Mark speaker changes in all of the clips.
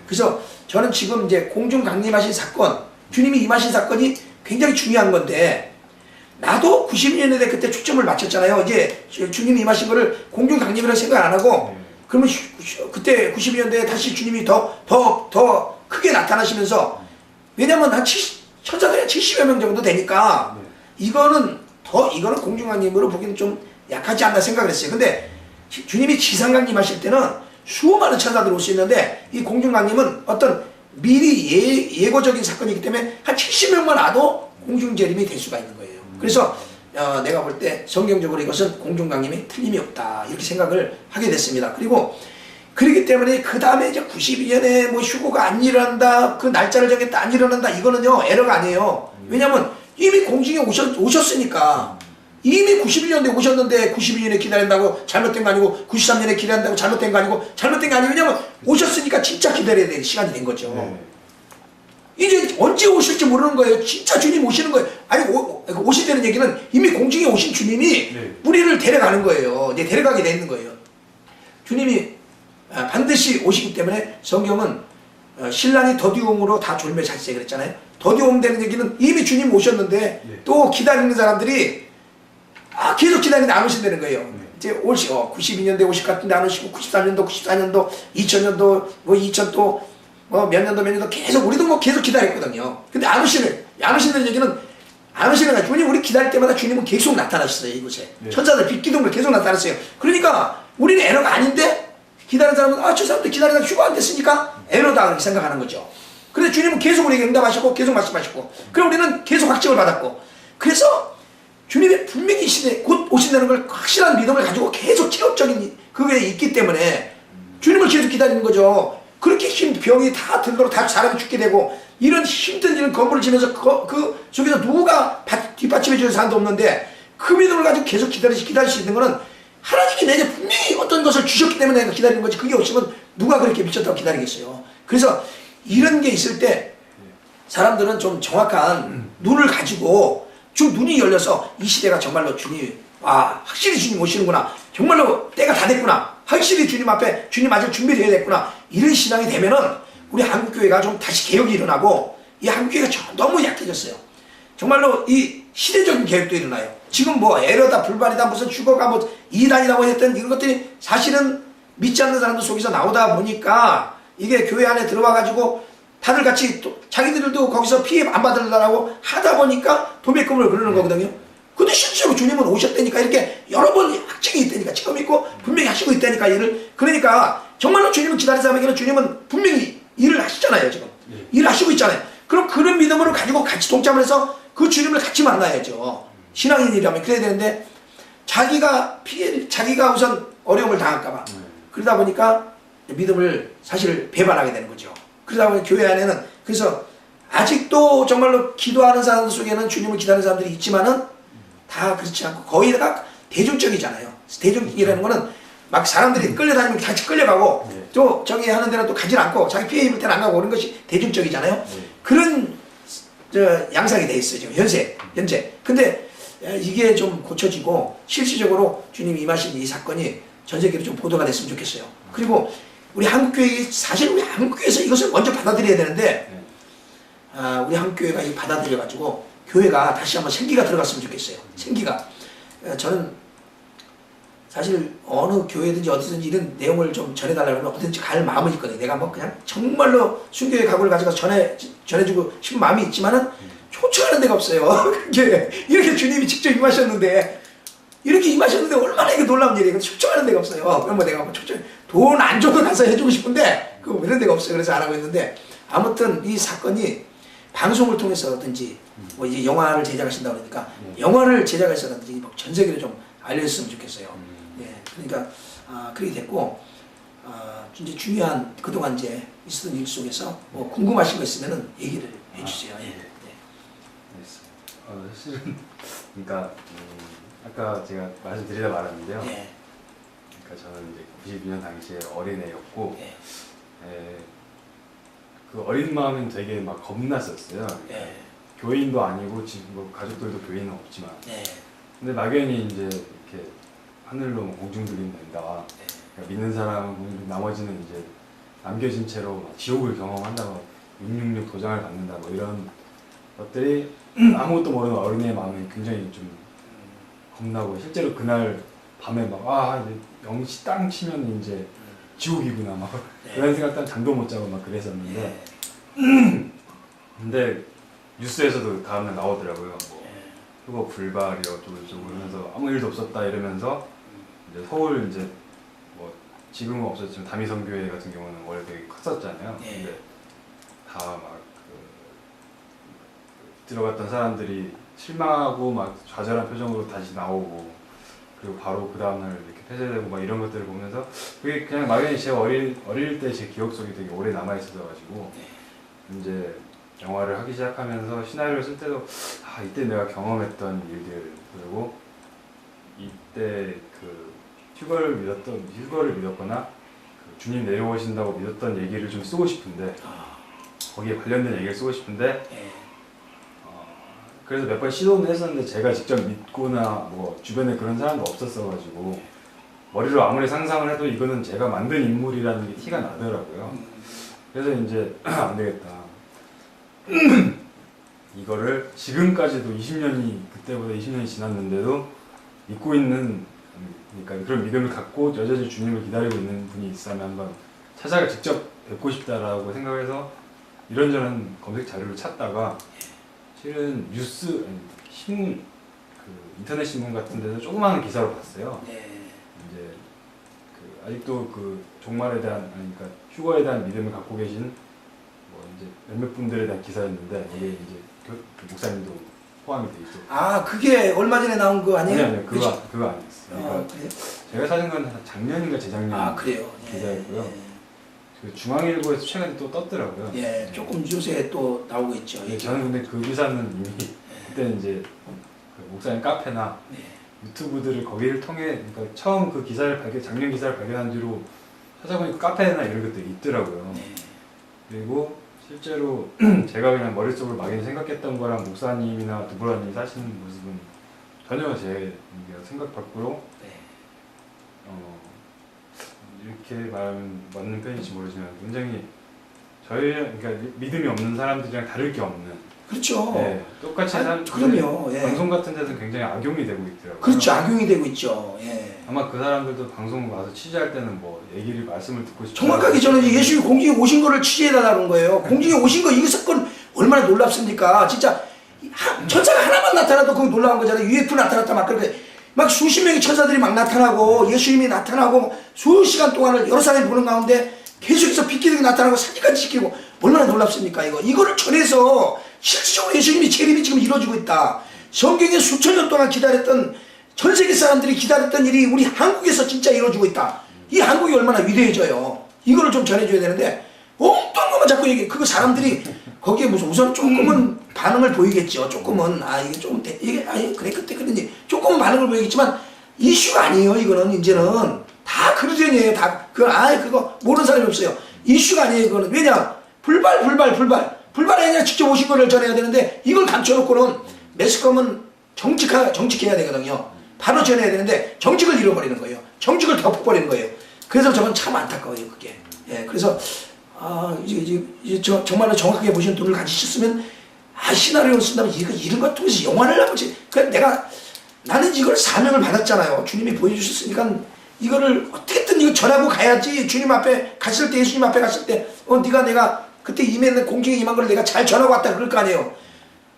Speaker 1: 그래서 저는 지금 이제 공중 강림하신 사건, 주님이 임하신 사건이 굉장히 중요한 건데, 나도 92년에 그때 초점을 맞췄잖아요. 이제 주님이 임하신 거를 공중 강림이라고 생각 안 하고, 그러면 그때 92년대에 다시 주님이 더 크게 나타나시면서, 왜냐면 한 천사들이 한 70여 명 정도 되니까, 이거는 공중 강림으로 보기는 좀 약하지 않나 생각을 했어요. 근데 주님이 지상 강림하실 때는 수많은 천사들이 올 수 있는데, 이 공중 강림은 어떤 미리 예고적인 사건이기 때문에 한 70명만 와도 공중 재림이 될 수가 있는 거예요. 그래서 내가 볼 때 성경적으로 이것은 공중 강림이 틀림이 없다 이렇게 생각을 하게 됐습니다. 그리고 그렇기 때문에 그 다음에 이제 92년에 뭐 휴고가 안 일어난다, 그 날짜를 정했다 안 일어난다, 이거는요 에러가 아니에요. 왜냐면 이미 공중에 오셨으니까. 이미 91년도에 오셨는데 92년에 기다린다고 잘못된 거 아니고, 93년에 기다린다고 잘못된 거 아니고, 잘못된 거 아니고, 왜냐면 오셨으니까 진짜 기다려야 되는 시간이 된 거죠. 이제 언제 오실지 모르는 거예요. 진짜 주님 오시는 거예요. 아니 오시다는 얘기는 이미 공중에 오신 주님이 우리를 데려가는 거예요. 이제 데려가게 돼 있는 거예요. 주님이 반드시 오시기 때문에 성경은 신랑이 더디움으로 다 졸며 잤어요 그랬잖아요. 더디움 되는 얘기는 이미 주님 오셨는데 또 기다리는 사람들이 계속 기다리는데 안 오신다는 거예요. 이제 92년도에 오실 것 같은데 안 오시고, 93년도, 94년도, 2000년도, 뭐 2000또 몇 년도 계속, 우리도 뭐 계속 기다렸거든요. 근데 안 오시는 얘기는, 안 오시는 거야. 주님 우리 기다릴 때마다 주님은 계속 나타나셨어요, 이곳에. 천사들, 빛기둥으로 계속 나타났어요. 그러니까 우리는 에러가 아닌데, 기다리는 사람은, 저 사람들 기다리다가 휴가 안 됐으니까 에러다, 이렇게 생각하는 거죠. 근데 주님은 계속 우리에게 응답하시고, 계속 말씀하시고, 그럼 우리는 계속 확증을 받았고, 그래서 주님이 분명히 이 시대에 곧 오신다는 걸 확실한 믿음을 가지고 계속 체력적인 그게 있기 때문에 주님을 계속 기다리는 거죠. 그렇게 병이 다 들도록 다 사람이 죽게 되고, 이런 힘든 이런 건물을 지면서 그 속에서 누가 뒷받침해 주는 사람도 없는데, 그 믿음을 가지고 계속 기다릴 수 있는 거는 하나님이 내게 분명히 어떤 것을 주셨기 때문에 내가 기다리는 거지, 그게 없으면 누가 그렇게 미쳤다고 기다리겠어요. 그래서 이런 게 있을 때 사람들은 좀 정확한 눈을 가지고, 좀 눈이 열려서 이 시대가 정말로 주님이 확실히 주님 오시는구나, 정말로 때가 다 됐구나, 확실히 주님 앞에 주님 맞을 준비를 해야 됐구나, 이런 신앙이 되면은 우리 한국교회가 좀 다시 개혁이 일어나고, 이 한국교회가 너무 약해졌어요. 정말로 이 시대적인 개혁도 일어나요. 지금 뭐 에러다 불발이다 무슨 주거가 뭐 이단이라고 했던 이런 것들이 사실은 믿지 않는 사람들 속에서 나오다 보니까, 이게 교회 안에 들어와 가지고 다들 같이 또 자기들도 거기서 피해 안 받으려고 하다 보니까 도매금을 그러는 거거든요. 근데 실제로 주님은 오셨다니까, 이렇게 여러 번 확증이 있다니까, 지금 있고 분명히 하시고 있다니까 일을. 그러니까 정말로 주님을 기다리는 사람에게는 주님은 분명히 일을 하시잖아요. 지금 일을 하시고 있잖아요. 그럼 그런 믿음을 가지고 같이 동참을 해서 그 주님을 같이 만나야죠. 신앙인이라면 그래야 되는데, 자기가 우선 어려움을 당할까봐 그러다 보니까 믿음을 사실 배반하게 되는 거죠. 그러다 보니 교회 안에는, 그래서 아직도 정말로 기도하는 사람들 속에는 주님을 기다리는 사람들이 있지만은 다 그렇지 않고, 거의 다 대중적이잖아요. 대중이라는 거는 막 사람들이 끌려다니면 같이 끌려가고, 또 저기 하는 데는 또 가지 않고, 자기 피해 입을 때는 안 가고, 그런 것이 대중적이잖아요. 그런 양상이 돼 있어요 지금 현재. 근데 이게 좀 고쳐지고 실질적으로 주님이 임하신 이 사건이 전 세계로 좀 보도가 됐으면 좋겠어요. 그리고 우리 한국교회, 사실 우리 한국교회에서 이것을 먼저 받아들여야 되는데, 우리 한국교회가 이 받아들여가지고 교회가 다시 한번 생기가 들어갔으면 좋겠어요. 생기가. 저는 사실 어느 교회든지 어디든지 이런 내용을 좀 전해달라고 하면 어디든지 갈 마음은 있거든요. 내가 뭐 그냥 정말로 순교의 각오를 가져가서 전해주고 싶은 마음이 있지만은 초청하는 데가 없어요. 이렇게 주님이 직접 임하셨는데, 얼마나 이게 놀라운 일이에요. 초청하는 데가 없어요. 그럼 뭐 내가 뭐 돈 안 줘도 가서 해주고 싶은데, 이런 데가 없어요. 그래서 안 하고 있는데, 아무튼 이 사건이 방송을 통해서든지, 뭐 이제 영화를 제작하신다고 그러니까, 영화를 제작하셔서든지 전 세계로 좀 알려졌으면 좋겠어요. 그러니까, 그렇게 됐고, 이제 중요한 그동안 이제 있었던 일 속에서 뭐 궁금하신 거 있으면은 얘기를 해주세요.
Speaker 2: 사실은, 그러니까, 아까 제가 말씀드리다 말았는데요. 그러니까 저는 이제 92년 당시에 어린애였고, 그 어린 마음은 되게 막 겁났었어요. 교인도 아니고 지금 뭐 가족들도 교인은 없지만, 근데 막연히 이제 이렇게 하늘로 공중들이 된다. 그러니까 믿는 사람은 나머지는 이제 남겨진 채로 막 지옥을 경험한다, 뭐 666 도장을 받는다, 뭐 이런 것들이 아무것도 모르는 어린이의 마음에 굉장히 좀 겁나고, 실제로 그날 밤에 막 0시 땅 치면 이제 지옥이구나 막 그런 생각 때문에 잠도 못 자고 막 그랬었는데, 근데 뉴스에서도 다음날 나오더라고요. 뭐 휴거 불발이요 어쩌고저쩌고 이러면서 아무 일도 없었다 이러면서, 이제 서울 이제 뭐 지금은 없었지만 다미성교회 같은 경우는 원래 되게 컸었잖아요. 근데 다 막 들어갔던 사람들이 실망하고 막 좌절한 표정으로 다시 나오고, 그리고 바로 그 다음날 이렇게 폐쇄되고 막 이런 것들을 보면서, 그게 그냥 막연히 제 어릴 때 제 기억 속에 되게 오래 남아 있어가지고, 이제 영화를 하기 시작하면서 시나리오를 쓸 때도 이때 내가 경험했던 일들, 그리고 이때 그 휴거를 믿었거나 그 주님 내려오신다고 믿었던 얘기를 좀 쓰고 싶은데, 거기에 관련된 얘기를 쓰고 싶은데, 그래서 몇 번 시도는 했었는데 제가 직접 믿거나 뭐 주변에 그런 사람도 없었어가지고 머리로 아무리 상상을 해도 이거는 제가 만든 인물이라는 게 티가 나더라고요. 그래서 이제 안 되겠다. 이거를 지금까지도 20년이, 그때보다 20년이 지났는데도 믿고 있는, 그러니까 그런 믿음을 갖고 여전히 주님을 기다리고 있는 분이 있으면 한번 찾아가 직접 뵙고 싶다라고 생각해서 이런저런 검색 자료를 찾다가, 실은 신문, 그 인터넷 신문 같은 데서 조그마한 기사로 봤어요. 이제 그 아직도 그 종말에 대한, 그러니까 휴거에 대한 믿음을 갖고 계신 뭐 이제 몇몇 분들에 대한 기사였는데, 거기에 이제 그 목사님도 포함이 돼 있었고.
Speaker 1: 그게 얼마 전에 나온 거 아니에요?
Speaker 2: 아니요, 그거 아니었어요. 그러니까
Speaker 1: 그래요?
Speaker 2: 제가 찾은 건 작년인가 재작년
Speaker 1: 그래요?
Speaker 2: 기사였고요. 그 중앙일보에서 최근에 또 떴더라고요.
Speaker 1: 조금 요새 또 나오고 있죠.
Speaker 2: 저는 근데 그 기사는 이미 그때 이제 그 목사님 카페나 유튜브들을 거기를 통해, 그러니까 처음 그 기사를 작년 기사를 발견한 뒤로 찾아보니까 카페나 이런 것들이 있더라고요. 그리고 실제로 제가 그냥 머릿속으로 막연히 생각했던 거랑 목사님이나 두보라님이 사시는 모습은 전혀 제 생각 밖으로, 이렇게 말하면 맞는 편인지 모르지만 굉장히 그러니까 믿음이 없는 사람들이랑 다를 게 없는.
Speaker 1: 그렇죠.
Speaker 2: 똑같이
Speaker 1: 그럼요.
Speaker 2: 방송 같은 데서 굉장히 악용이 되고 있더라고요.
Speaker 1: 그렇죠. 악용이 되고 있죠.
Speaker 2: 아마 그 사람들도 방송 와서 취재할 때는 뭐 말씀을 듣고 싶어요.
Speaker 1: 정확하게 저는 예수님이 공중에 오신 거를 취재해달라는 거예요. 공중에 오신 거, 이 사건 얼마나 놀랍습니까? 진짜 천사가 하나만 나타나도 그거 놀라운 거잖아요. UFO 나타났다 막 그렇게 막 수십 명의 천사들이 막 나타나고 예수님이 나타나고 수시간 동안을 여러 사람이 보는 가운데 계속해서 빛기둥이 나타나고 사진까지 찍히고 얼마나 놀랍습니까? 이거를 전해서 실질적으로 예수님이 재림이 지금 이루어지고 있다. 성경에 수천 년 동안 기다렸던, 전 세계 사람들이 기다렸던 일이 우리 한국에서 진짜 이루어지고 있다. 이 한국이 얼마나 위대해져요. 이거를 좀 전해줘야 되는데 엉뚱한 것만 자꾸 얘기해. 그거 사람들이 거기에 우선 조금은 반응을 보이겠죠. 조금은 이게 조금 이게 그래 그때 그런지 조금은 반응을 보이겠지만 이슈가 아니에요. 이거는 이제는 다 그러전이에요. 다 그거 모르는 사람이 없어요. 이슈가 아니에요. 이거는 왜냐 불발에 그냥 직접 오신 거를 전해야 되는데 이걸 감춰놓고는 매스컴은 정직해야 되거든요. 바로 전해야 되는데 정직을 잃어버리는 거예요. 정직을 덮어버리는 거예요. 그래서 저건 참 안타까워요. 그게. 그래서 이제 정말로 정확하게 보시는 돈을 가지셨으면 시나리오를 쓴다면 이런 것 통해서 영화를 하지. 나는 이걸 사명을 받았잖아요. 주님이 보여주셨으니까 이거를 어떻게든 이거 전하고 가야지. 주님 앞에 갔을 때, 예수님 앞에 갔을 때 내가 그때 공중에 임한 걸 내가 잘 전하고 왔다 그럴 거 아니에요.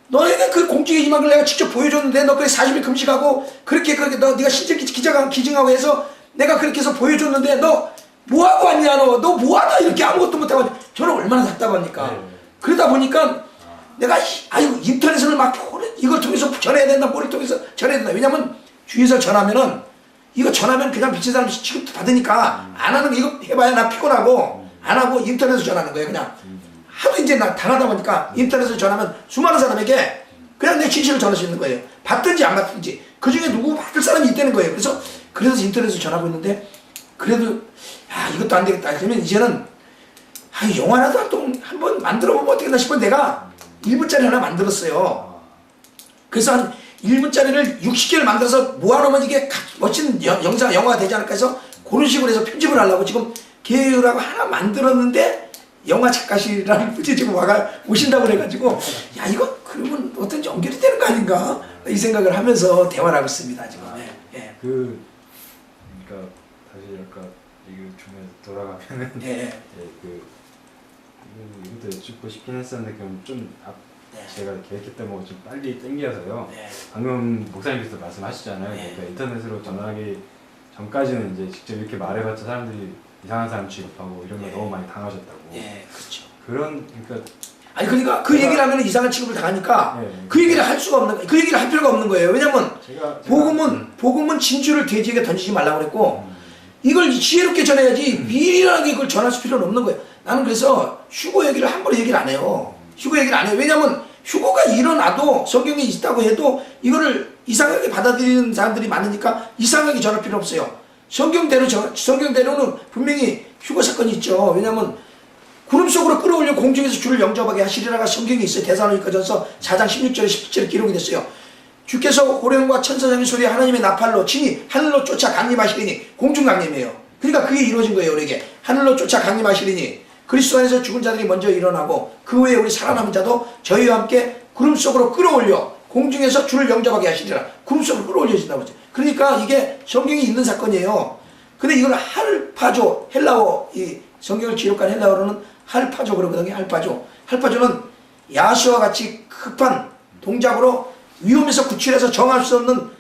Speaker 1: 너희는 그 공중에 임한 걸 내가 직접 보여줬는데 너 그래 40일 금식하고 그렇게 네가 신적 기증하고 해서 내가 그렇게 해서 보여줬는데 너 뭐하고 왔냐 너 뭐하다 이렇게 아무것도 못하고. 저는 얼마나 답답합니까. 그러다 보니까 내가 인터넷을 막 이걸 통해서 전해야 된다, 뭐를 통해서 전해야 된다. 왜냐면 주위에서 전하면 그냥 미친 사람 취급 받으니까 안 하는 거 이거 해봐야 나 피곤하고 안 하고 인터넷으로 전하는 거예요. 그냥 하도 이제 나 당하다 보니까 인터넷으로 전하면 수많은 사람에게 그냥 내 진실을 전할 수 있는 거예요. 받든지 안 받든지 그 중에 누구 받을 사람이 있다는 거예요. 그래서 인터넷으로 전하고 있는데 그래도 이것도 안 되겠다. 그러면 이제는 영화라도 한번 만들어 보면 어떻겠나 싶어 내가 1분짜리 하나 만들었어요. 그래서 한 1분짜리를 60개를 만들어서 모아놓으면 이게 멋진 영화가 되지 않을까 해서 그런 식으로 해서 편집을 하려고 지금 계획을 하나 만들었는데 영화 작가실이라는 분이 지금 오신다고 그래가지고 야 이거 그러면 어떤지 연결이 되는 거 아닌가 이 생각을 하면서 대화를 하고 있습니다 지금. 예.
Speaker 2: 그러니까 사실 아까 얘기 중에 돌아가면은
Speaker 1: 예.
Speaker 2: 이것도 여쭙고 싶긴 했었는데 그럼 좀
Speaker 1: 네.
Speaker 2: 제가 계획했던 거 좀 빨리 땡겨서요.
Speaker 1: 네.
Speaker 2: 방금 목사님께서 말씀하시잖아요.
Speaker 1: 네.
Speaker 2: 그러니까 인터넷으로 전화하기 전까지는 이제 직접 이렇게 말해봤자 사람들이 이상한 사람 취급하고 이런 거
Speaker 1: 네.
Speaker 2: 너무 많이 당하셨다고.
Speaker 1: 예, 그렇죠.
Speaker 2: 그러니까
Speaker 1: 아니 그러니까 그 얘기를 하면 이상한 취급을 당하니까
Speaker 2: 네.
Speaker 1: 그 얘기를 할 수가 없는 거예요. 그 얘기를 할 필요가 없는 거예요. 왜냐면 복음은 진주를 돼지에게 던지지 말라고 그랬고 이걸 지혜롭게 전해야지 미련하게 그걸 전할 필요는 없는 거예요. 나는 그래서 휴고 얘기를 함부로 얘기를 안 해요. 휴고 얘기를 안 해요. 왜냐면 휴고가 일어나도 성경에 있다고 해도 이거를 이상하게 받아들이는 사람들이 많으니까 이상하게 전할 필요 없어요. 성경대로는 분명히 휴고 사건이 있죠. 왜냐면 구름 속으로 끌어올려 공중에서 주를 영접하게 하시리라가 성경에 있어요. 데살로니가전서 4장 16절에 17절에 기록이 됐어요. 주께서 호령과 천사장의 소리에 하나님의 나팔로 친히 하늘로 쫓아 강림하시리니 공중 강림이에요. 그러니까 그게 이루어진 거예요. 우리에게 하늘로 쫓아 강림하시리니 그리스도 안에서 죽은 자들이 먼저 일어나고 그 후에 우리 살아남은 자도 저희와 함께 구름 속으로 끌어올려 공중에서 주를 영접하게 하시리라. 구름 속으로 끌어올려진다고 그러죠. 그러니까 이게 성경이 있는 사건이에요. 근데 이걸 할파조, 헬라어, 이 성경을 기록한 헬라어로는 할파조 그러거든요. 할파조는 야수와 같이 급한 동작으로 위험에서 구출해서 정할 수 없는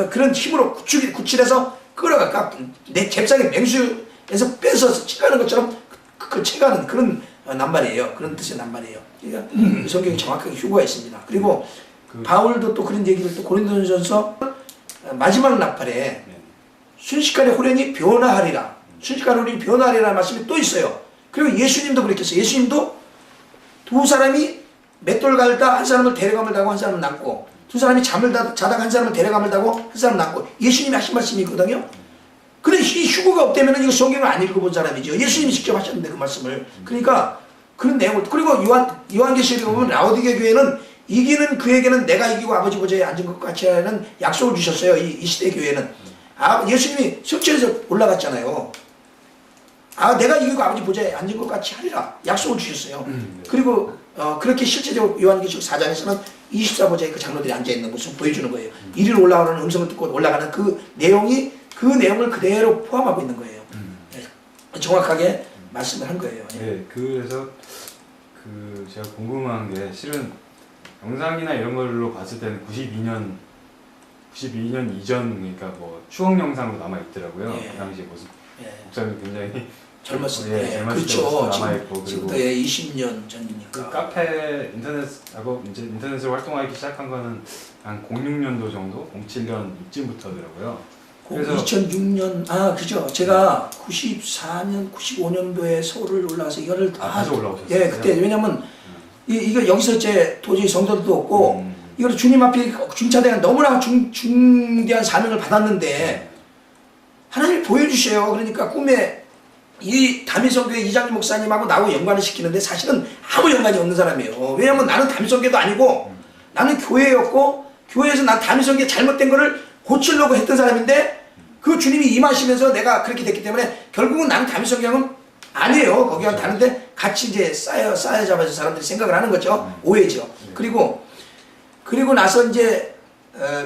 Speaker 1: 그런 힘으로 구출해서 끌어가 내 잽싸게 맹수에서 뺏어서 치가는 것처럼 그걸 채가는 그런 낱말이에요. 그런 뜻의 낱말이에요. 그러니까 성경이 정확하게 휴거가 있습니다. 그리고 바울도 또 그런 얘기를 또 고린도전서 마지막 나팔에 순식간에 호련이 변화하리라. 순식간에 호련이 변화하리라는 말씀이 또 있어요. 그리고 예수님도 그랬겠어요. 예수님도 두 사람이 맷돌 갈다 한 사람을 데려감을 당하고 한 사람은 남고 두 사람이 잠을 자다가 한 사람을 데려감을 당하고 한 사람은 남고 예수님이 하신 말씀이 있거든요. 근데 이 휴거가 없다면 이거 성경을 안 읽어본 사람이죠. 예수님이 직접 하셨는데 그 말씀을. 그러니까 그런 내용을 그리고 요한계시록에 보면 라오디게 교회는 이기는 그에게는 내가 이기고 아버지 보좌에 앉은 것 같이 하는 약속을 주셨어요. 이 시대 교회는. 예수님이 성천에서 올라갔잖아요. 내가 이기고 아버지 보좌에 앉은 것 같이 하리라. 약속을 주셨어요. 그리고 그렇게 실제적으로 요한계시록 4장에서는 24보좌에 그 장로들이 앉아있는 모습을 보여주는 거예요. 이리로 올라오는 음성을 듣고 올라가는 그 내용을 그대로 포함하고 있는 거예요. 정확하게 말씀을 한 거예요.
Speaker 2: 네, 그래서 제가 궁금한 게 실은 영상이나 이런 걸로 봤을 때는 92년 이전 그러니까 뭐 추억 영상으로 남아 있더라고요.
Speaker 1: 예.
Speaker 2: 그 당시 모습.
Speaker 1: 예.
Speaker 2: 목사님 굉장히
Speaker 1: 젊었을
Speaker 2: 예,
Speaker 1: 때.
Speaker 2: 젊었을 때
Speaker 1: 그렇죠.
Speaker 2: 남아 있고
Speaker 1: 지금부터
Speaker 2: 그리고
Speaker 1: 20년 전이니까.
Speaker 2: 그 카페 인터넷하고 이제 인터넷으로 활동하기 시작한 거는 한 06년도 정도, 07년 이쯤부터더라고요. 그래서
Speaker 1: 2006년 그죠. 제가 94년, 95년도에 서울을 올라가서 이거를
Speaker 2: 다시 올라오셨어요?
Speaker 1: 예, 그때 왜냐면 이거 여기서 이제 도저히 성도도 없고 이거를 주님 앞에 중차대가 너무나 중대한 사명을 받았는데 하나님이 보여주셔요. 그러니까 꿈에 이 다미성교회 이장님 목사님하고 나하고 연관을 시키는데 사실은 아무 연관이 없는 사람이에요. 왜냐면 나는 다미성교회도 아니고 나는 교회였고 교회에서 난 다미성교회 잘못된 거를 고치려고 했던 사람인데 그 주님이 임하시면서 내가 그렇게 됐기 때문에 결국은 나는 다미성교회는 아니에요. 거기와 다른데 같이 이제 쌓여 잡아서 사람들이 생각을 하는 거죠. 오해죠. 그리고 나서 이제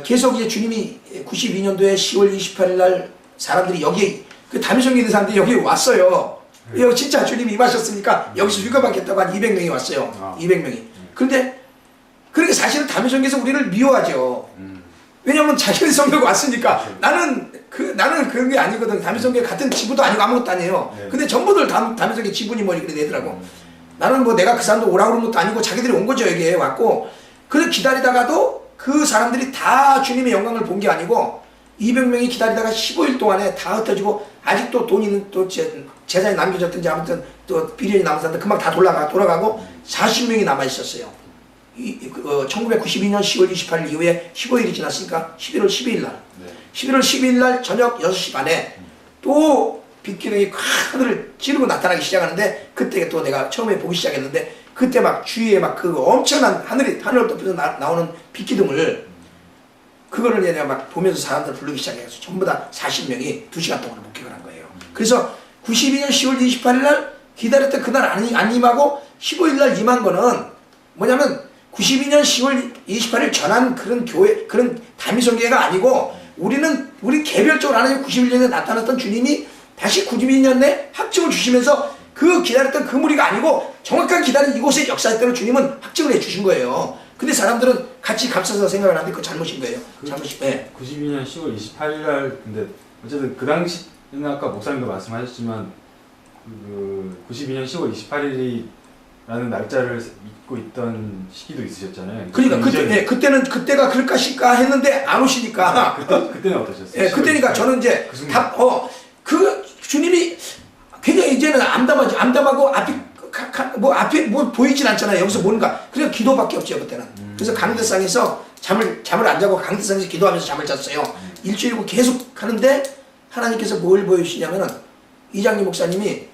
Speaker 1: 계속 이제 주님이 92년도에 10월 28일 날 사람들이 여기 그 다미성교회 있는 사람들이 여기 왔어요. 여기 진짜 주님이 임하셨으니까 여기서 휴가 받겠다고 한 200명이 왔어요. 200명이. 그런데 그러니까 사실은 다미성교회에서 우리를 미워하죠. 왜냐면 자기들 성교가 왔으니까 나는 그런 게 아니거든. 다미성교회 같은 지부도 아니고 아무것도 아니에요. 근데 전부들 다미성교회 지분이 뭐니 그래 되더라고. 나는 뭐 내가 그 사람들 오라고 그런 것도 아니고 자기들이 온 거죠. 여기에 왔고 그래 기다리다가도 그 사람들이 다 주님의 영광을 본 게 아니고 200명이 기다리다가 15일 동안에 다 흩어지고 아직도 돈이 또 재산이 남겨졌든지 아무튼 또 비련이 남은 사람들 금방 다 돌아가고 40명이 남아 있었어요. 1992년 10월 28일 이후에 15일이 지났으니까 11월 12일 날 11월 12일 날 저녁 6시 반에 또 빛기둥이 하늘을 찌르고 나타나기 시작하는데 그때 또 내가 처음에 보기 시작했는데 그때 막 주위에 막 그 엄청난 하늘을 덮여서 나오는 빛기둥을 그거를 내가 막 보면서 사람들 부르기 시작해서 전부 다 40명이 2시간 동안 목격을 한 거예요. 그래서 92년 10월 28일 날 기다렸던 그날 안 임하고 15일 날 임한 거는 뭐냐면 92년 10월 28일 전한 그런 교회, 그런 다미성교회가 아니고 우리 개별적으로 하나님 91년에 나타났던 주님이 다시 92년에 확증을 주시면서 그 기다렸던 그 무리가 아니고 정확한 기다린 이곳의 역사에 따라 주님은 확증을 해주신 거예요. 근데 사람들은 같이 감싸서 생각을 하는데 그거 잘못인 거예요. 잘못인 거예요.
Speaker 2: 92년 10월 28일 날 근데 어쨌든 그 당시는 아까 목사님도 말씀하셨지만 그 92년 10월 28일이라는 날짜를 잊고 있던 시기도 있으셨잖아요.
Speaker 1: 그러니까 그때가 그럴까 싶까 했는데 안 오시니까.
Speaker 2: 그때는 어떠셨어요?
Speaker 1: 예, 그때니까 저는 이제 그 주님이 굉장히 이제는 암담하고 앞이 뭐 보이진 않잖아요. 여기서 뭔가. 그래서 기도밖에 없죠, 그때는. 그래서 강대상에서 잠을 안 자고 강대상에서 기도하면서 잠을 잤어요. 일주일이고 계속 하는데 하나님께서 뭘 보여주시냐면은 이장님 목사님이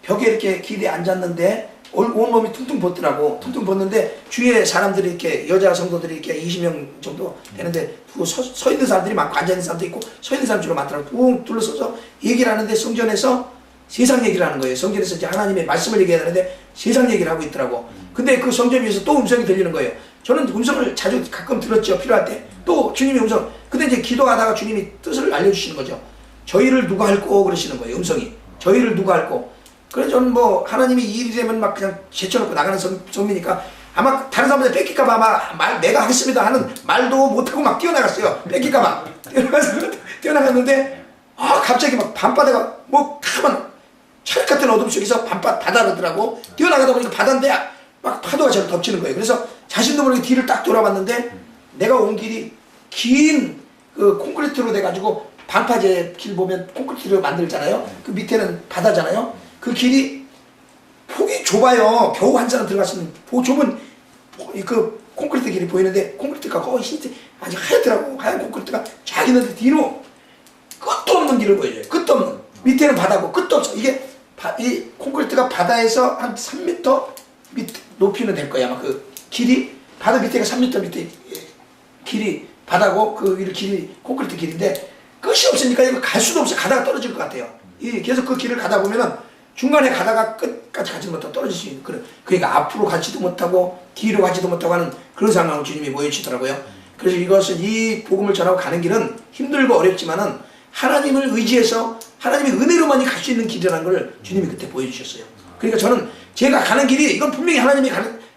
Speaker 1: 벽에 이렇게 기대에 앉았는데 온몸이 퉁퉁 붓더라고. 퉁퉁 붓는데 주위에 사람들이 이렇게 여자 성도들이 이렇게 20명 정도 되는데 서 있는 사람들이 많고 앉아있는 사람도 있고 서 있는 사람 주로 많더라고. 붕 둘러서서 얘기를 하는데 성전에서 세상 얘기를 하는 거예요. 성전에서 이제 하나님의 말씀을 얘기해야 되는데 세상 얘기를 하고 있더라고. 근데 그 성전 위에서 또 음성이 들리는 거예요. 저는 음성을 자주 가끔 들었죠. 필요할 때. 또 주님의 음성. 근데 이제 기도하다가 주님이 뜻을 알려주시는 거죠. 저희를 누가 할꼬 그러시는 거예요. 음성이. 저희를 누가 할꼬. 그래서 저는 뭐 하나님이 이 일이 되면 막 그냥 제쳐놓고 나가는 성미니까 아마 다른 사람들 뺏길까봐 아마 내가 하겠습니다 하는 말도 못하고 막 뛰어나갔어요. 뺏길까봐. 뛰어나갔는데 갑자기 막 밤바다가 뭐 가만 철 같은 어둠 속에서 바다더라고. 뛰어나가다 보니까 바다인데 막 파도가 저를 덮치는 거예요. 그래서 자신도 모르게 뒤를 딱 돌아봤는데 내가 온 길이 긴 그 콘크리트로 돼가지고 반파제 길 보면 콘크리트로 만들잖아요. 그 밑에는 바다잖아요. 그 길이 폭이 좁아요. 겨우 한 사람 들어갈 수 있는 좁은 그 콘크리트 길이 보이는데 콘크리트가 거의 아주 하얗더라고. 하얀 콘크리트가 쫙 있는데 뒤로 끝도 없는 길을 보여줘요. 끝도 없는. 밑에는 바다고 끝도 없어. 이게 이 콘크리트가 바다에서 한 3m 밑 높이는 될 거야. 아마 그 길이 바다 밑에가 3m 밑에 길이 바다고 그 길이 콘크리트 길인데 끝이 없으니까 이거 갈 수도 없어. 가다가 떨어질 것 같아요. 계속 그 길을 가다 보면은 중간에 가다가 끝까지 가지 못하고 떨어질 수 있는 그러니까 앞으로 가지도 못하고 뒤로 가지도 못하고 하는 그런 상황을 주님이 보여주시더라고요. 그래서 이것은 이 복음을 전하고 가는 길은 힘들고 어렵지만은 하나님을 의지해서 하나님의 은혜로만이 갈 수 있는 길이라는 걸 주님이 그때 보여주셨어요. 그러니까 저는 제가 가는 길이 이건 분명히 하나님이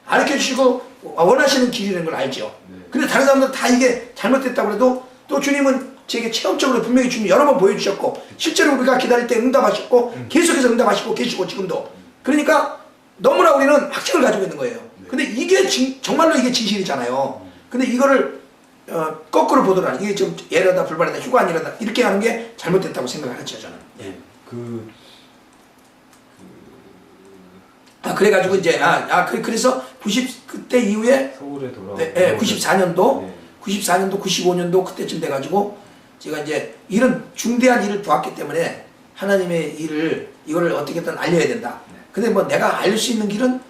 Speaker 1: 가르쳐 주시고 원하시는 길이라는 걸 알죠. 근데 다른 사람들은 다 이게 잘못됐다고 해도 또 주님은 제게 체험적으로 분명히 주님 여러 번 보여주셨고 실제로 우리가 기다릴 때 응답하셨고 계속해서 응답하시고 계시고 지금도 그러니까 너무나 우리는 확증을 가지고 있는 거예요. 근데 이게 정말로 이게 진실이잖아요. 근데 이거를 거꾸로 보도록 하는 이게 좀 예라다 불발이다 휴가 아니라다 이렇게 하는 게 잘못됐다고 생각을 하죠 저는. 예. 그래가지고 이제 그래서 그때 이후에
Speaker 2: 서울에 돌아오고
Speaker 1: 94년도 95년도 그때쯤 돼가지고 제가 이제 이런 중대한 일을 보았기 때문에 하나님의 이거를 어떻게든 알려야 된다. 근데 뭐 내가 알릴 수 있는 길은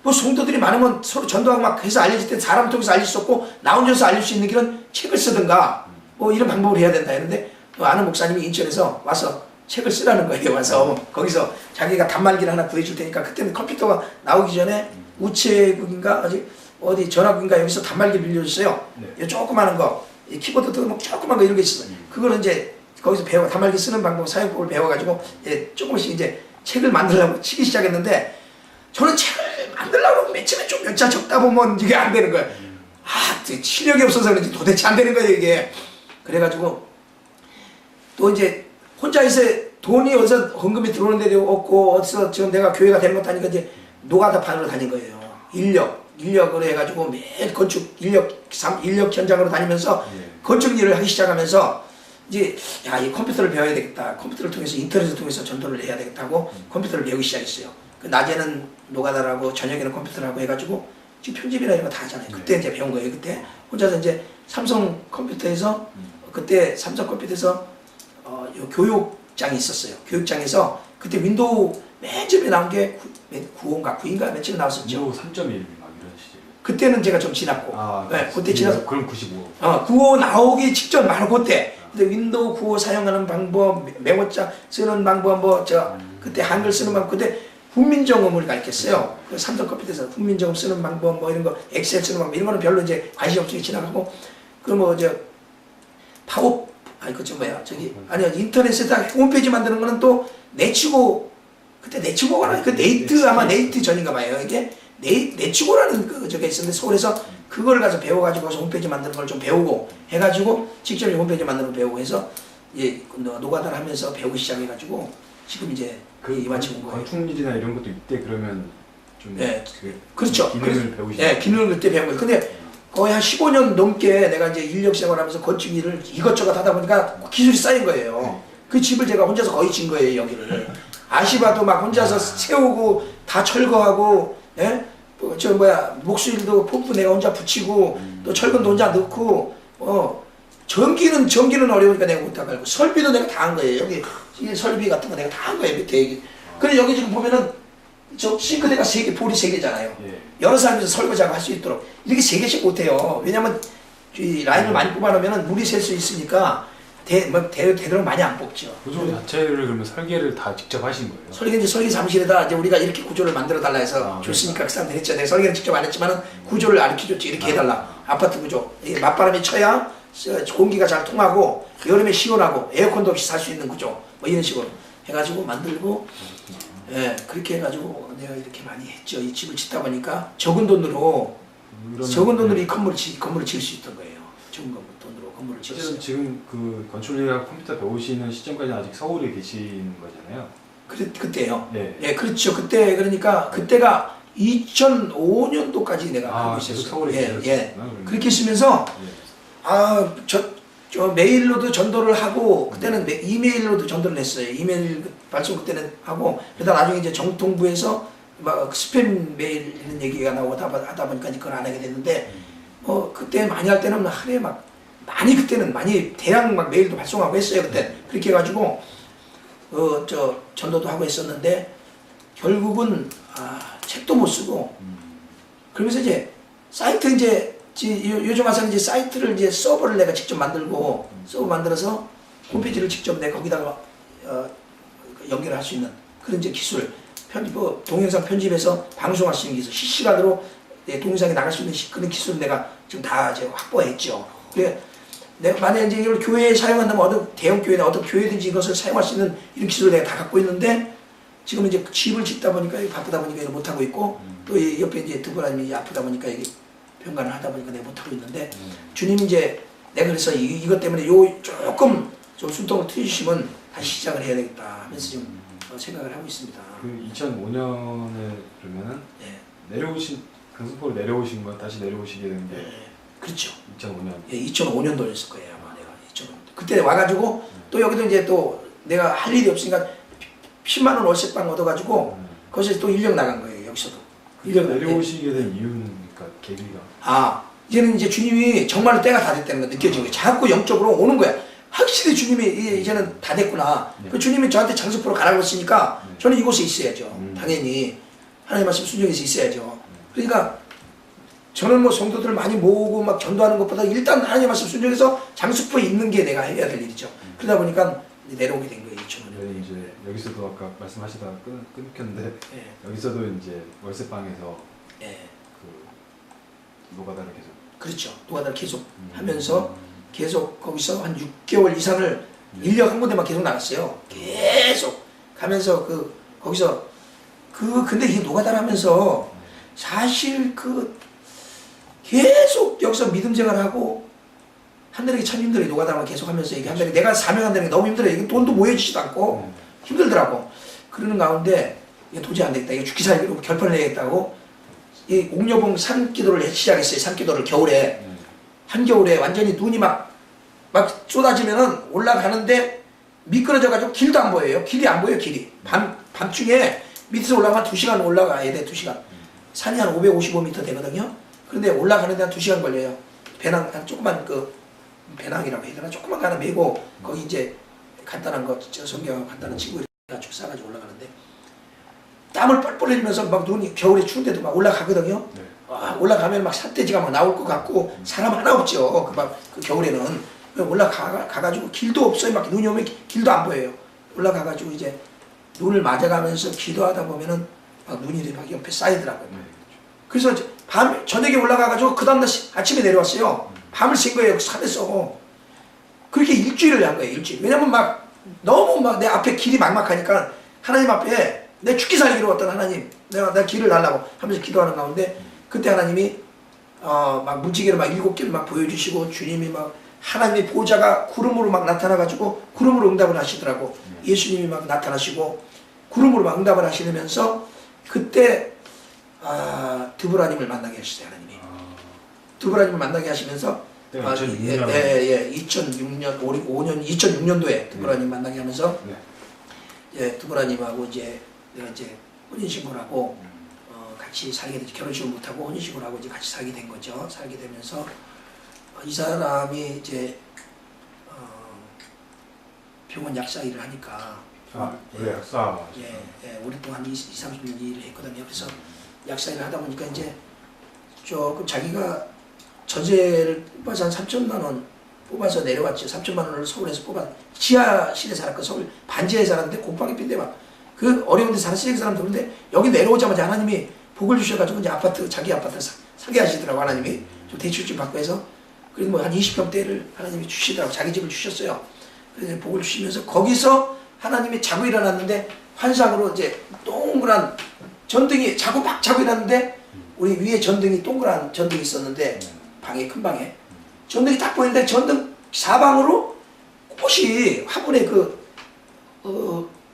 Speaker 1: 뭐 성도들이 많으면 서로 전도하고 막 해서 알려질 때 사람 통해서 알릴 수 없고 나 혼자서 알릴 수 있는 길은 책을 쓰든가 뭐 이런 방법을 해야 된다 했는데 또 아는 목사님이 인천에서 와서 책을 쓰라는 거예요. 와서 거기서 자기가 단말기를 하나 구해줄 테니까 그때는 컴퓨터가 나오기 전에 우체국인가 어디 전화국인가 여기서 단말기 빌려줬어요. 이 조그마한 거 키보드도 뭐 조그만 거 이런 게 있었어요. 그거를 이제 거기서 단말기 쓰는 방법 사용법을 배워가지고 조금씩 이제 책을 만들려고 치기 시작했는데 저는 책을 만들려고 맨 처음에 좀 몇 자 적다 보면 이게 안 되는 거예요. 실력이 없어서 그런지 도대체 안 되는 거예요 이게. 그래가지고 또 이제 혼자 있어 돈이 어디서 헌금이 들어오는 데도 없고 어디서 지금 내가 교회가 되는 것도 아니니까 이제 노가다 판으로 다닌 거예요. 인력으로 해가지고 매일 건축 인력 현장으로 다니면서 건축 일을 하기 시작하면서 이제 이 컴퓨터를 배워야 되겠다. 컴퓨터를 통해서 인터넷을 통해서 전도를 해야 되겠다고 컴퓨터를 배우기 시작했어요. 낮에는 노가다라고 저녁에는 컴퓨터라고 해가지고 지금 편집이나 이런 거 다 하잖아요. 그때 이제 배운 거예요. 그때 혼자서 이제 삼성 컴퓨터에서 교육장이 있었어요. 교육장에서 그때 윈도우 맨 처음에 나온 게 9호인가 9인가 맨 처음에 나왔었죠.
Speaker 2: 윈도우 3.1 막 이런 시절.
Speaker 1: 그때는 제가 좀 지났고. 그때 지나서.
Speaker 2: 그럼 95.
Speaker 1: 9호 나오기 직전 바로 그때. 근데 윈도우 9호 사용하는 방법, 메모장 쓰는 방법, 그때 한글 쓰는 방법, 그때 훈민정음을 가르쳤어요. 그 삼성 컴퓨터에서 훈민정음 쓰는 방법, 뭐 이런 거, 엑셀 쓰는 방법, 이런 거는 별로 이제 관심 없이 지나가고, 그 뭐, 파워, 아니, 그저 뭐야, 아니요, 인터넷에다 홈페이지 만드는 거는 또 내치고, 그때 내치고가 아니, 그 네이트, 아마 네이트 전인가 봐요. 이게 내치고라는 그 저게 있었는데, 서울에서 그걸 가서 배워가지고 홈페이지 만드는 걸 좀 배우고 해가지고, 직접 홈페이지 만드는 거 배우고 해서, 예, 노가다를 하면서 배우기 시작해가지고, 지금 이제 이만치고 거예요.
Speaker 2: 건축일이나 이런 것도 이때 그러면 좀
Speaker 1: 네, 그렇죠.
Speaker 2: 기능을 배우시죠.
Speaker 1: 네, 기능을 그때 배운 거예요. 근데 거의 한 15년 넘게 내가 이제 인력 생활하면서 건축 일을 이것저것 하다 보니까 기술이 쌓인 거예요. 그 집을 제가 혼자서 거의 진 거예요, 여기를. 아시바도 막 혼자서 세우고 다 철거하고, 예? 목수일도 펌프 내가 혼자 붙이고, 또 철근도 혼자 넣고, 전기는 어려우니까 내가 못하고, 설비도 내가 다 한 거예요. 여기 이 설비 같은 거 내가 다 한 거예요, 밑에. 근데 여기 지금 보면은 저 싱크대가 볼이 3개잖아요.
Speaker 2: 예.
Speaker 1: 여러 사람이서 설거지하고 할 수 있도록 이렇게 3개씩 못해요. 왜냐면 이 라인을 많이 뽑아놓으면 물이 셀 수 있으니까 되도록 많이 안 뽑죠.
Speaker 2: 구조 자체를 그러면 설계를 다 직접 하신 거예요?
Speaker 1: 설계 사무실에다 이제 우리가 이렇게 구조를 만들어 달라 해서 줬으니까 그 사람들이 했죠. 내가 설계는 직접 안 했지만은 구조를 알려줬지. 이렇게 해달라. 아파트 구조. 맞바람이 쳐야 공기가 잘 통하고 여름에 시원하고 에어컨도 없이 살 수 있는 구조. 뭐 이런 식으로 해가지고 만들고, 예, 그렇게 해가지고 내가 이렇게 많이 했죠. 이 집을 짓다 보니까 적은 돈으로 이 건물을 지을 수 있던 거예요. 적은 돈으로 건물을 지었어요.
Speaker 2: 지금 그 건축이랑 컴퓨터 배우시는 시점까지는 아직 서울에 계시는 거잖아요.
Speaker 1: 그때요.
Speaker 2: 네.
Speaker 1: 예, 그렇죠. 그때 그러니까 그때가 2005년도까지 내가 하고
Speaker 2: 계속
Speaker 1: 있었어요.
Speaker 2: 서울에
Speaker 1: 예. 그렇게 있으면서 저 메일로도 전도를 하고 그때는 이메일로도 전도를 했어요. 이메일 발송 그때는 하고 그러다 나중에 이제 정통부에서 막 스팸 메일 이런 얘기가 나오고 하다 보니까 그걸 안 하게 됐는데 그때 많이 할 때는 하루에 막 그때는 많이 대량 막 메일도 발송하고 했어요. 그때 그렇게 해가지고 전도도 하고 했었는데 결국은 책도 못 쓰고 그러면서 이제 사이트 요즘 와서는 이제 사이트를 이제 서버를 내가 직접 만들고 서버 만들어서 홈페이지를 직접 내가 거기다가 연결할 수 있는 그런 이제 기술 동영상 편집해서 방송할 수 있는 기술 실시간으로 동영상이 나갈 수 있는 그런 기술을 내가 지금 다 이제 확보했죠. 그래 내가 만약에 이제 이걸 교회에 사용한다면 어떤 대형 교회나 어떤 교회든지 이것을 사용할 수 있는 이런 기술을 내가 다 갖고 있는데 지금 이제 집을 짓다 보니까 바쁘다 보니까 이걸 못 하고 있고 또 옆에 이제 드보라님이 아프다 보니까 이게 병간을 하다 보니까 내가 못하고 있는데 주님 이제 내가 그래서 이것 때문에 조금 좀 숨통을 트주시면 다시 시작을 해야 되겠다 하면서 지금 생각을 하고 있습니다.
Speaker 2: 그 2005년에 그러면은 강승포로 내려오신 거 다시 내려오시게 된 게
Speaker 1: 그렇죠.
Speaker 2: 2005년.
Speaker 1: 예, 2005년도였을 거예요 아마 내가 2005년도. 그때 와가지고 또 여기도 이제 또 내가 할 일이 없으니까 10만 원 월세방 얻어가지고 거기서 또 인력 나간 거예요 여기서도.
Speaker 2: 내려오시게 된 이유는 그러니까 계기가.
Speaker 1: 이제는 이제 주님이 정말로 때가 다 됐다는 거 느껴지는 거예요. 자꾸 영적으로 오는 거야. 확실히 주님이 이제는 다 됐구나. 그 주님이 저한테 장수포로 가라고 했으니까 저는 이곳에 있어야죠. 당연히 하나님 말씀 순종해서 있어야죠. 그러니까 저는 뭐 성도들을 많이 모으고 막 전도하는 것보다 일단 하나님 말씀 순종해서 장수포에 있는 게 내가 해야 될 일이죠. 그러다 보니까 내려오게 된 거예요. 2005년에.
Speaker 2: 이제 여기서도 아까 말씀하시다가 끊겼는데
Speaker 1: 예.
Speaker 2: 여기서도 이제 월세방에서
Speaker 1: 예.
Speaker 2: 그 노가다를 계속.
Speaker 1: 그렇죠. 노가다를 계속 하면서 계속 거기서 한 6개월 이상을 인력 한 군데만 계속 나갔어요. 계속 가면서 거기서 근데 이 노가다를 하면서 사실 계속 여기서 믿음 생활하고 한달에 참 힘들어요. 노가다만 계속 하면서 이게 한달에 내가 사명한다는 게 너무 힘들어요. 이게 돈도 모여지지도 않고 힘들더라고. 그러는 가운데 이게 도저히 안 되겠다. 이거 죽기 살기로 결판을 내야겠다고 이 옥녀봉 산기도를 시작했어요. 산기도를 겨울에 한겨울에 완전히 눈이 막 쏟아지면은 올라가는데 미끄러져가지고 길도 안 보여요. 길이 안 보여요. 길이 밤중에 밑에서 올라가면 2시간 올라가야 돼. 2시간 산이 한 555m 되거든요. 그런데 올라가는데 한 2시간 걸려요. 배낭 조그만 배낭이라고 해야 되나 조그만 거 하나 메고 거기 이제 간단한 거 성경 간단한 친구 이렇게 싸가지고 올라가는데 땀을 뻘뻘 흘리면서 막 눈이 겨울에 추운데도 막 올라가거든요.
Speaker 2: 네.
Speaker 1: 올라가면 막 산돼지가 막 나올 것 같고 사람 하나 없죠. 그 겨울에는 올라가가지고 길도 없어요. 막 눈이 오면 길도 안 보여요. 올라가가지고 이제 눈을 맞아가면서 기도하다 보면은 막 눈이 막 옆에 쌓이더라고요.
Speaker 2: 네.
Speaker 1: 그래서 저녁에 올라가가지고 그 다음날 아침에 내려왔어요. 밤을 샌 거예요. 산에서. 그렇게 일주일을 한 거예요. 일주일. 왜냐면 막 너무 막 내 앞에 길이 막막하니까 하나님 앞에 내 죽기 살기로 어떤 하나님 내가 길을 달라고 하면서 기도하는 가운데 그때 하나님이 막 무지개를 막 7개를 막 보여주시고 주님이 막 하나님의 보좌가 구름으로 막 나타나가지고 구름으로 응답을 하시더라고. 예수님이 막 나타나시고 구름으로 막 응답을 하시면서 그때 드보라님을 만나게 하시대요. 하나님이 드보라님을 만나게 하시면서 2006년 2006년도에 드보라님 만나게 하면서 드보라님하고 이제 내가 이제 혼인신고를 하고 같이 살게 되죠. 결혼식을 못하고 혼인신고를 하고 이제 같이 살게 된 거죠. 살게 되면서 이 사람이 이제 병원 약사 일을 하니까
Speaker 2: 원래 약사
Speaker 1: 오랫동안 30년 일을 했거든요. 그래서 약사 일을 하다 보니까 이제 조금 자기가 전세를 뽑아서 한 3천만 원 뽑아서 내려왔죠. 3천만 원을 서울에서 뽑아 지하실에 살았고 서울 반지하에 살았는데 곰팡이핀데 막 그 어려운 데 살았어요. 그 사람들. 근데 여기 내려오자마자 하나님이 복을 주셔가지고 이제 자기 아파트 사게 하시더라고. 하나님이 좀 대출 좀 받고 해서 그래서 뭐 한 20평대를 하나님이 주시더라고. 자기 집을 주셨어요. 그래서 복을 주시면서 거기서 하나님이 자고 일어났는데 환상으로 이제 동그란 전등이 자고 일어났는데 우리 위에 전등이 동그란 전등이 있었는데 방에 큰 방에 전등이 딱 보이는데 전등 사방으로 꽃이 화분에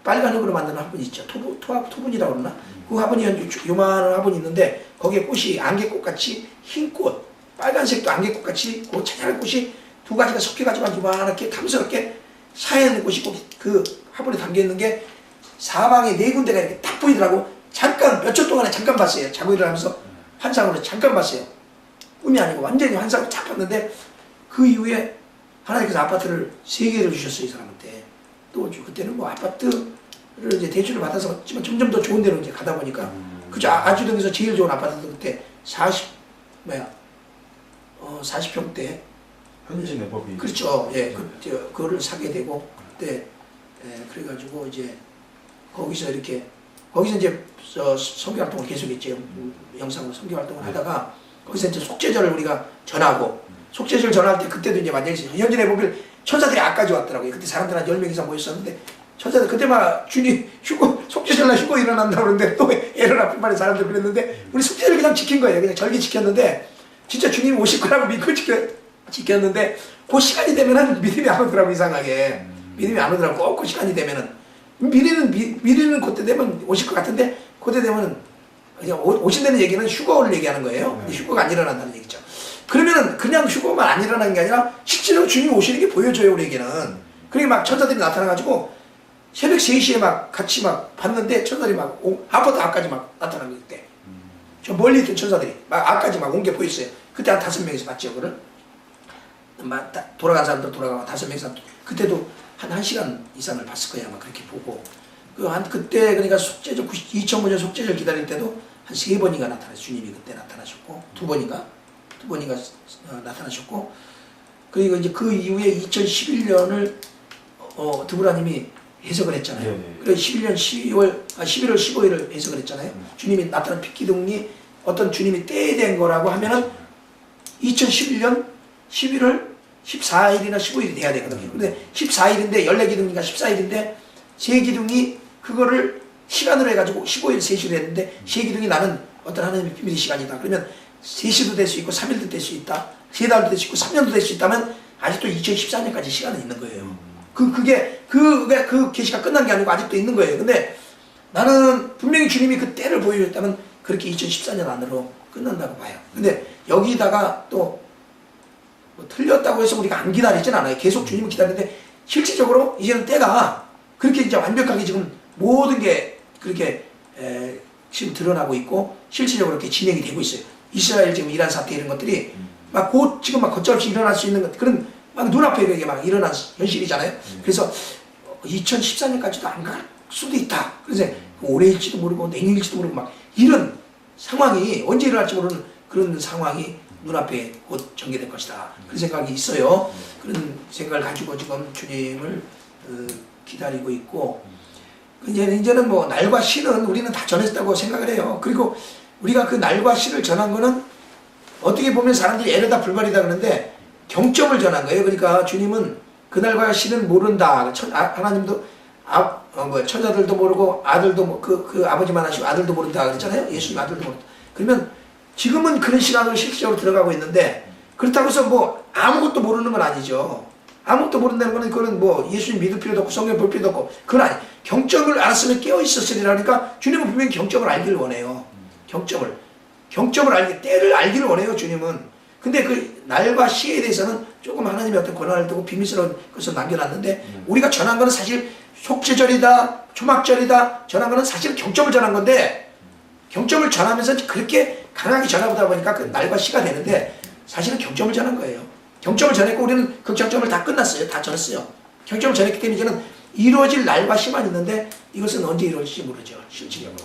Speaker 1: 빨간 흙으로 만든 화분이 있죠. 토분이라고 그러나? 그 화분이 요만한 화분이 있는데 거기에 꽃이 안개꽃같이 흰 꽃, 빨간색도 안개꽃같이 그 찬양한 꽃이 두 가지가 섞여가지고 요만하게 탐스럽게 사연의 꽃이 그 화분에 담겨있는 게 사방에 4군데가 이렇게 딱 보이더라고. 잠깐 몇 초 동안에 잠깐 봤어요. 자고 일어나면서 환상으로 잠깐 봤어요. 꿈이 아니고 완전히 환상으로 딱 봤는데 그 이후에 하나님께서 아파트를 3개를 주셨어요. 이 사람한테. 또 그때는 뭐 아파트를 이제 대출을 받아서 했지만 점점 더 좋은 데로 이제 가다 보니까 그죠. 아주동에서 제일 좋은 아파트도 그때 40평대
Speaker 2: 현지 내법이
Speaker 1: 그렇죠. 예, 그거를 사게 되고 그때 그래가지고 이제 거기서 이제 선교 활동을 계속했죠. 영상으로 선교 활동을 하다가 거기서 이제 속죄절을 우리가 전하고 속죄절 전할 때 그때도 이제 완전히 현지 내법을 천사들이 아까지 왔더라고요. 그때 사람들 한 10명 이상 모였었는데 천사들 그때 막 주님 속죄절날 휴고 일어난다고 그러는데 또 애를 아픈 말에 사람들 그랬는데 우리 속죄절 그냥 지킨 거예요. 그냥 절기 지켰는데 진짜 주님 오실 거라고 믿고 지켰는데 그 시간이 되면은 믿음이 안 오더라고. 이상하게 믿음이 안 오더라고. 꼭 그 시간이 되면은 미리는 그때 되면 오실 것 같은데 그때 되면은 그냥 오신다는 얘기는 휴거를 얘기하는 거예요. 근데 휴거가 안 일어난다는 얘기죠. 그러면은 그냥 휴거만 안 일어나는 게 아니라 실제로 주님이 오시는 게 보여줘요. 우리에게는. 그러니까 막 천사들이 나타나가지고 새벽 3시에 막 같이 막 봤는데 천사들이 막 아파트 앞까지 막 나타나는 그때. 저 멀리 있던 천사들이 막 앞까지 막 온 게 보였어요. 그때 한 5명이서 봤죠. 그거를. 돌아간 사람들 돌아가고 5명이서 그때도 한 1시간 이상을 봤을 거예요. 아마 그렇게 보고. 그때 그러니까 2005년 속죄절 기다릴 때도 한 3번인가 나타났어요. 주님이 그때 나타나셨고 2번인가 나타나셨고 그리고 이제 그 이후에 2011년을 드보라님이 해석을 했잖아요. 그래서 11월 15일을 해석을 했잖아요. 주님이 나타난 빛기둥이 어떤 주님이 때에 된 거라고 하면은 2011년 11월 14일이나 15일이 돼야 되거든요. 근데 14일인데 14기둥인가 14일인데 3기둥이 그거를 시간으로 해가지고 15일 3시로 했는데 3기둥이 나는 어떤 하나님의 비밀의 시간이다. 그러면 3시도 될 수 있고 3일도 될 수 있다. 3달도 될 수 있고 3년도 될 수 있다면 아직도 2014년까지 시간은 있는 거예요. 그 계시가 끝난 게 아니고 아직도 있는 거예요. 근데 나는 분명히 주님이 그 때를 보여줬다면 그렇게 2014년 안으로 끝난다고 봐요. 근데 여기다가 또 뭐 틀렸다고 해서 우리가 안 기다리진 않아요. 계속 주님을 기다리는데 실질적으로 이제는 때가 그렇게 이제 완벽하게 지금 모든 게 그렇게 지금 드러나고 있고 실질적으로 이렇게 진행이 되고 있어요. 이스라엘 지금 이란 사태 이런 것들이 막 곧 지금 막 걷잡없이 일어날 수 있는 그런 막 눈앞에 이렇게 막 일어난 현실이잖아요. 그래서 2014년까지도 안 갈 수도 있다. 그래서 올해일지도 모르고 내년일지도 모르고 막 이런 상황이 언제 일어날지 모르는 그런 상황이 눈앞에 곧 전개될 것이다. 그런 생각이 있어요. 그런 생각을 가지고 지금 주님을 기다리고 있고 이제는 뭐 날과 시는 우리는 다 전했다고 생각을 해요. 그리고 우리가 그 날과 시를 전한 거는 어떻게 보면 사람들이 에르다 불발이다 그러는데 경점을 전한 거예요. 그러니까 주님은 그날과 시는 모른다. 하나님도 처자들도 모르고 아들도 그 아버지만 하시고 아들도 모른다 그랬잖아요. 예수님 아들도 모른다. 그러면 지금은 그런 시간으로 실질적으로 들어가고 있는데 그렇다고 해서 뭐 아무것도 모르는 건 아니죠. 아무것도 모른다는 거는 그거는 뭐 예수님 믿을 필요도 없고 성경 볼 필요도 없고 그건 아니. 경점을 알았으면 깨어 있었으리라 하니까 주님은 분명히 경점을 알기를 원해요. 경점을 알기, 때를 알기를 원해요, 주님은. 근데 그 날과 시에 대해서는 조금 하나님의 어떤 권한을 두고 비밀스러운 것을 남겨놨는데 우리가 전한 거는 사실 속죄절이다, 초막절이다 전한 거는 사실 경점을 전한 건데 경점을 전하면서 그렇게 강하게 전하다 보니까 그 날과 시가 되는데 사실은 경점을 전한 거예요. 경점을 전했고 우리는 그 경점을 다 끝났어요. 다 전했어요. 경점을 전했기 때문에 이제는 이루어질 날과 시만 있는데 이것은 언제 이루어질지 모르죠. 실질적으로.